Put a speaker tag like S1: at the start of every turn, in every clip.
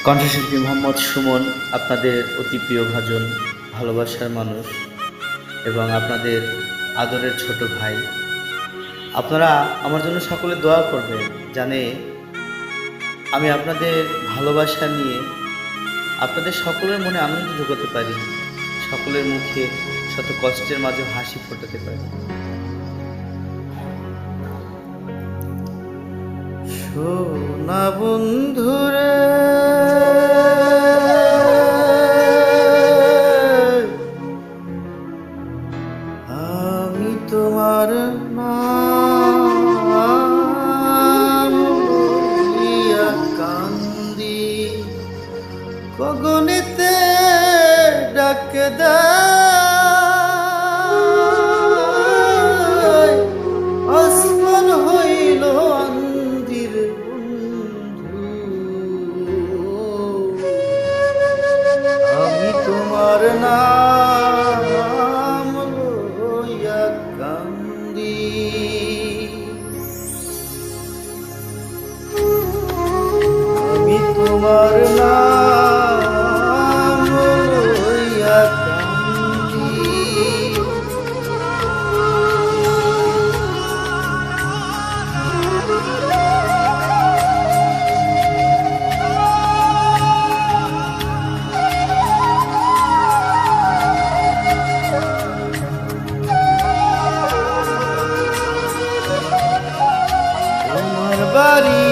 S1: কণ্ঠশিল্পী মোহাম্মদ সুমন, আপনাদের অতি প্রিয় ভাজন, ভালোবাসার মানুষ এবং আপনাদের আদরের ছোট ভাই। আপনারা আমার জন্য সকলে দোয়া করবেন, জানে আমি আপনাদের ভালোবাসা নিয়ে আপনাদের সকলের মনে আনন্দ জোগাতে পারি, সকলের মুখে শত কষ্টের মাঝে হাসি ফোটাতে পারি। সোনা বন্ধুরে, আমি তোমার নাম লইয়া কান্দি, গগনেতে ডাকে দেয়, আসমান হইল আন্দির বন্ধু। আমি তোমার নাম লইয়া কান্দি, আমি তোমার নাম লইয়া কান্দি। তোমার বাড়ি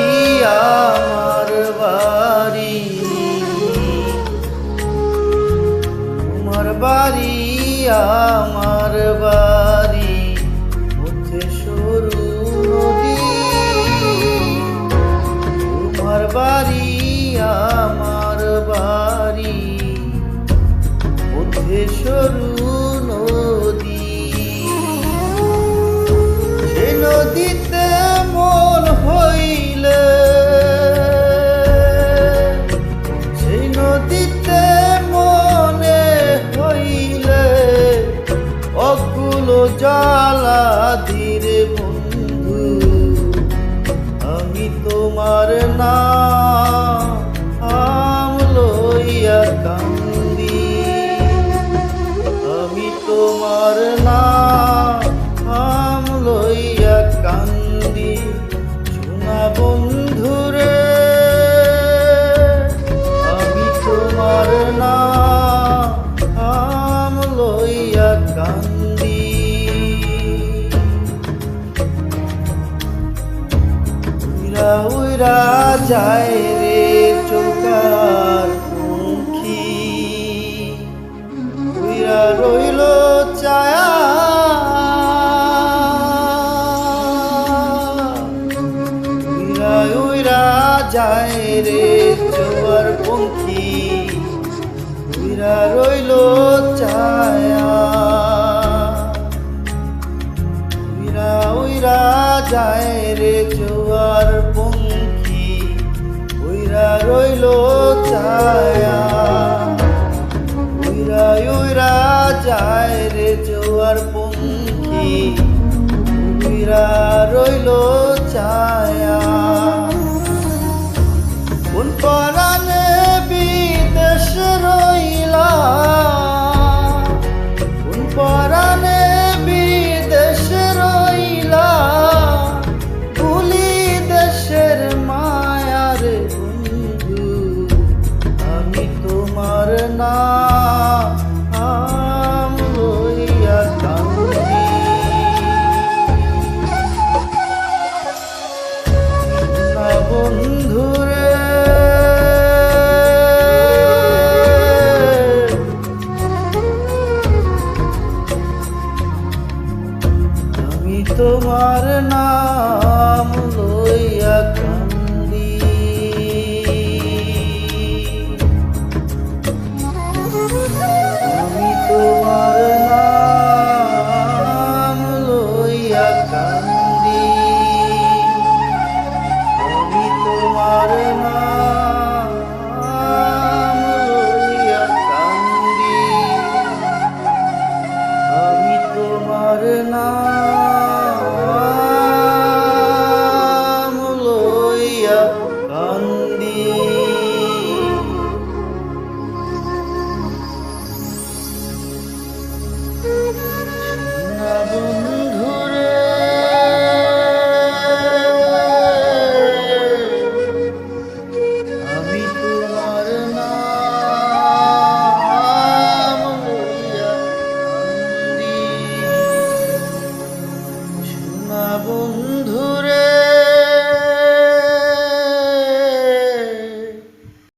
S1: আমার বাড়ি, তোমার বাড়ি আমার বাড়ি, মধ্যে সরু নদী। তোমার বাড়ি আমার বাড়ি, মধ্যে সরু নদী। সে নদীতে মন হইলে, সেই নদীতে মনে হইলে অকুল জ্বালা ধীরে বন্ধু। আমি তোমার নাম লইয়া কান্দি, আমি তোমার নাম লইয়া কান্দি। সোনা বন্ধুরে, আমি তোমার নাম লইয়া কান্দি। উইরা উইরা যায় রে চৌকার পঙ্খী, উইরা রইল ছায়া, উইরা উইরা যায় রে চৌয়ার পঙ্খী, উইরা রইল ছায়া। উইরা উইরা যায় রে চৌয়ার পঙ্খী, উইরা রইল ছায়া। উইরা উইরা যায় রে জোয়ার পঙ্খী, উইরা রইল ছায়া। কোন পরাণে বিদেশ রইলা, কোন পরাণে বিদেশ রইলা, ভুলি দেশের মায়ার বন্ধু। আমি তোমার নাম লইয়া কান্দি, সোনা বন্ধু।